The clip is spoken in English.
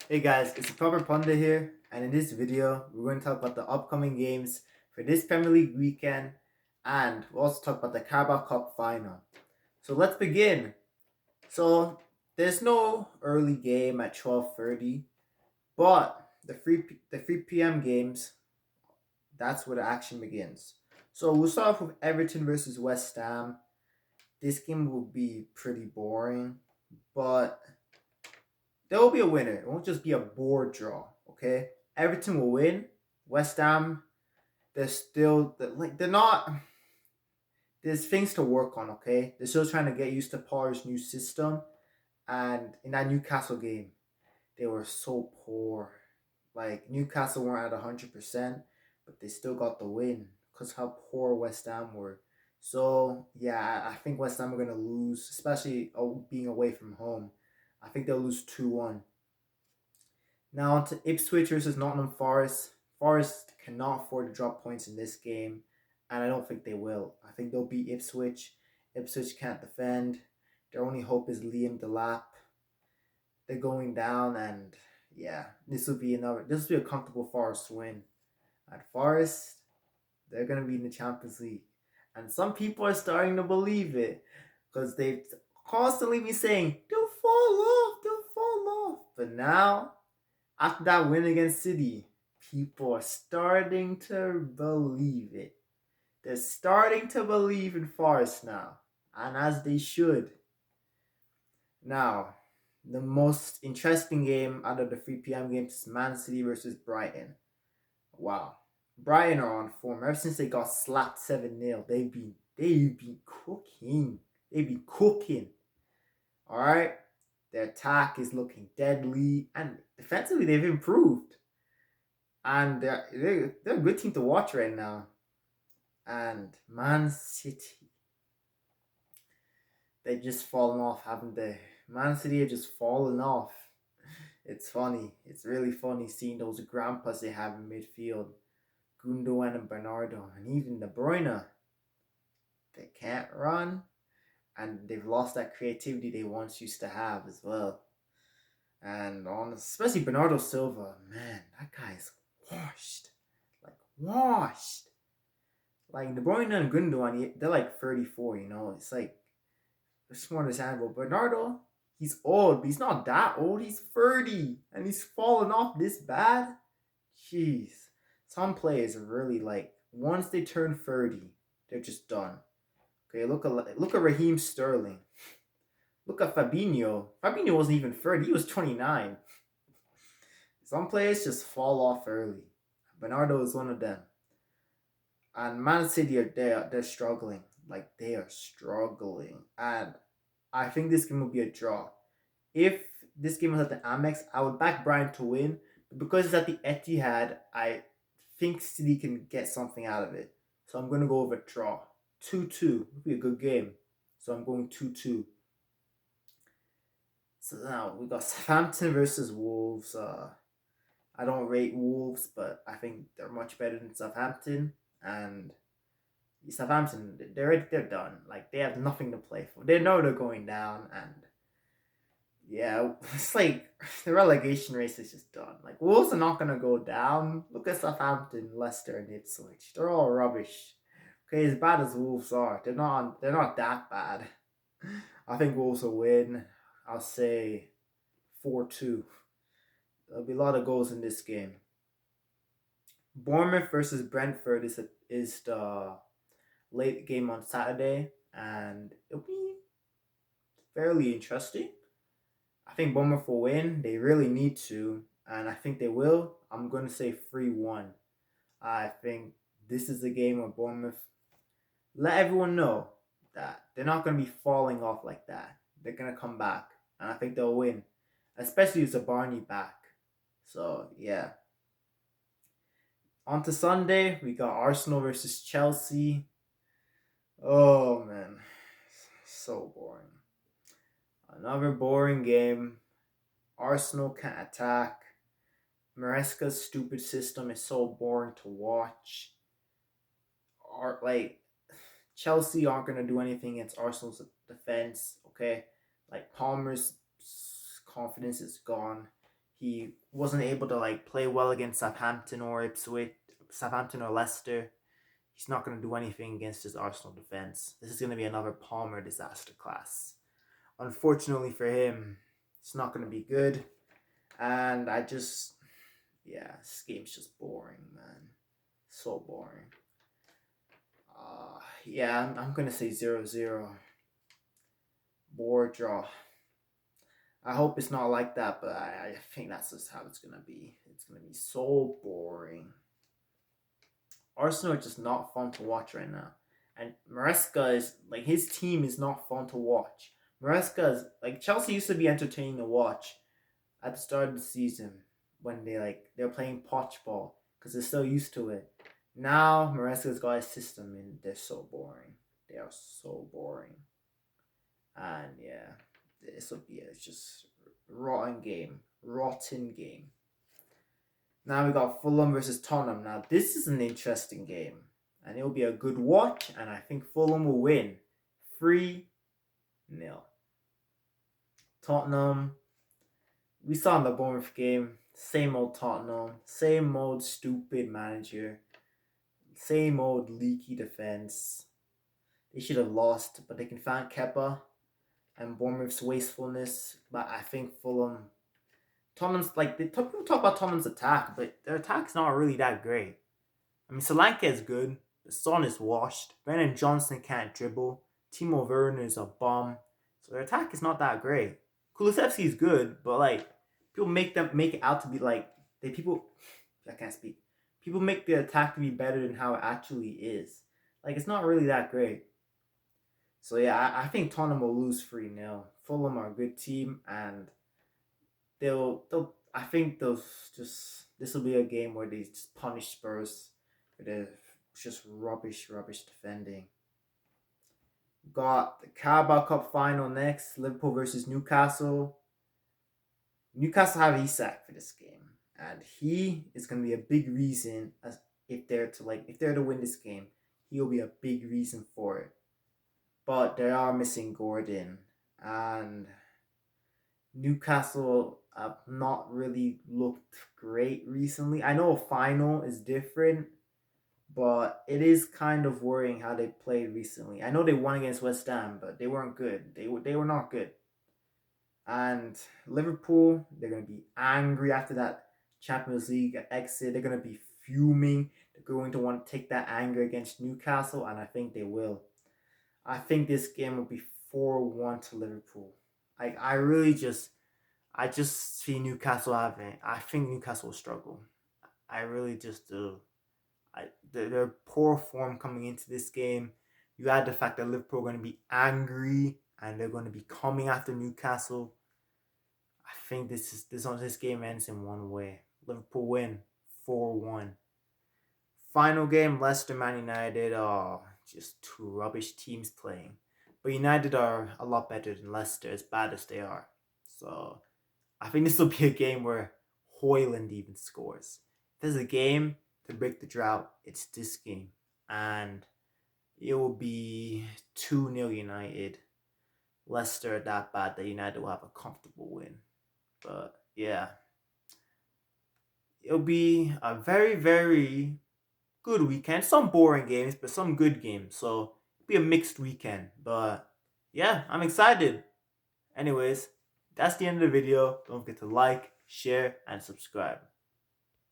Hey guys, it's a Proper Pundit here, and in this video, we're going to talk about the upcoming games for this Premier League weekend, and we'll also talk about the Carabao Cup final. So let's begin. So there's no early game at 12:30, but the 3 p.m. games, that's where the action begins. So we'll start off with Everton versus West Ham. This game will be pretty boring, but there will be a winner. It won't just be a board draw. Okay, Everton will win. West Ham, they're still they're not. There's things to work on. Okay, they're still trying to get used to Potter's new system. And in that Newcastle game, they were so poor. Like Newcastle weren't at 100%, but they still got the win because how poor West Ham were. So yeah, I think West Ham are gonna lose, especially being away from home. I think they'll lose 2-1. Now to Ipswich versus Nottingham Forest. Forest cannot afford to drop points in this game, and I don't think they will. I think they'll beat Ipswich. Ipswich can't defend. Their only hope is Liam Delap. They're going down, and yeah, this will be another. This will be a comfortable Forest win. At Forest, they're gonna be in the Champions League, and some people are starting to believe it because they've constantly been saying they'll fall off. But now after that win against City, people are starting to believe it. They're starting to believe in Forest now, and as they should. Now, the most interesting game out of the 3 p.m. games is Man City versus Brighton. Wow. Brighton are on form. Ever since they got slapped 7-0, they've been cooking. They've been cooking. Alright? Their attack is looking deadly, and defensively they've improved. And they're a good team to watch right now. And Man City, they've just fallen off, haven't they? Man City have just fallen off. It's funny. It's really funny seeing those grandpas they have in midfield. Gundogan and Bernardo, and even De Bruyne. They can't run, and they've lost that creativity they once used to have as well. And on especially Bernardo Silva, man, that guy's washed, like washed. Like De Bruyne and Gundogan, they're like 34. It's like they're smart as animal. Bernardo, he's old, but he's not that old. He's 30, and he's fallen off this bad. Jeez, some players are really like once they turn 30, they're just done. Okay, look at Raheem Sterling. Look at Fabinho. Fabinho wasn't even 30. He was 29. Some players just fall off early. Bernardo is one of them. And Man City they're struggling. Like they are struggling. And I think this game will be a draw. If this game was at the Amex, I would back Brian to win. But because it's at the Etihad, I think City can get something out of it. So I'm gonna go with a draw. 2-2. It'll be a good game. So I'm going 2-2. So now we got Southampton versus Wolves. I don't rate Wolves, but I think they're much better than Southampton. And Southampton, they're done. Like they have nothing to play for. They know they're going down, and yeah, it's like the relegation race is just done. Like Wolves are not gonna go down. Look at Southampton, Leicester, and Ipswich. They're all rubbish. Okay, as bad as Wolves are, they're not that bad. I think Wolves will win. I'll say 4-2. There'll be a lot of goals in this game. Bournemouth versus Brentford is the late game on Saturday, and it'll be fairly interesting. I think Bournemouth will win. They really need to, and I think they will. I'm going to say 3-1. I think this is the game where Bournemouth let everyone know that they're not going to be falling off like that. They're going to come back, and I think they'll win, especially with Zabarni back. So, yeah. On to Sunday, we got Arsenal versus Chelsea. Oh, man. So boring. Another boring game. Arsenal can't attack. Maresca's stupid system is so boring to watch. Like Chelsea aren't gonna do anything against Arsenal's defense. Okay, like Palmer's confidence is gone. He wasn't able to like play well against Southampton or Leicester. He's not going to do anything against his Arsenal defense. This is going to be another Palmer disaster class. Unfortunately for him, it's not going to be good. And this game's just boring, man. So boring. I'm going to say 0-0. Board draw. I hope it's not like that, but I think that's just how it's going to be. It's going to be so boring. Arsenal are just not fun to watch right now. And Maresca is, like, his team is not fun to watch. Maresca is, like, Chelsea used to be entertaining to watch at the start of the season when they're playing potch ball because they're so used to it. Now Maresca's got a system and they're so boring. They are so boring. And yeah, this will be just rotten game. Now we got Fulham versus Tottenham. Now this is an interesting game. And it'll be a good watch. And I think Fulham will win 3-0. Tottenham. We saw in the Bournemouth game. Same old Tottenham. Same old stupid manager. Same old leaky defense. They should have lost. But they can thank Kepa and Bournemouth's wastefulness. But I think Fulham... Tottenham's people talk about Tottenham's attack, but their attack's not really that great. I mean, Solanke is good, but Son is washed. Brennan Johnson can't dribble. Timo Werner is a bum. So their attack is not that great. Kulusevski is good, but people make it out to be I can't speak. People make the attack to be better than how it actually is. It's not really that great. So yeah, I think Tottenham will lose 3-0. Fulham are a good team, and I think this will be a game where they just punish Spurs for their just rubbish defending. Got the Carabao Cup final next, Liverpool versus Newcastle. Newcastle have Isak for this game, and he is going to be a big reason if they're to win this game. He'll be a big reason for it. But they are missing Gordon, and Newcastle have not really looked great recently. I know a final is different, but it is kind of worrying how they played recently. I know they won against West Ham, but they weren't good. They were not good. And Liverpool, they're going to be angry after that Champions League exit. They're going to be fuming. They're going to want to take that anger against Newcastle, and I think they will. I think this game will be 4-1 to Liverpool. I just see Newcastle having. I think Newcastle will struggle. I really just do. Their poor form coming into this game. You add the fact that Liverpool are going to be angry and they're going to be coming after Newcastle. I think this game ends in one way. Liverpool win 4-1. Final game, Leicester Man United. Oh, just two rubbish teams playing. But United are a lot better than Leicester, as bad as they are. So I think this will be a game where Højlund even scores. If there's a game to break the drought, it's this game. And it will be 2-0 United. Leicester are that bad that United will have a comfortable win. But yeah, it'll be a very, very good weekend. Some boring games, but some good games. So it'll be a mixed weekend. But yeah, I'm excited. Anyways, that's the end of the video. Don't forget to like, share, and subscribe.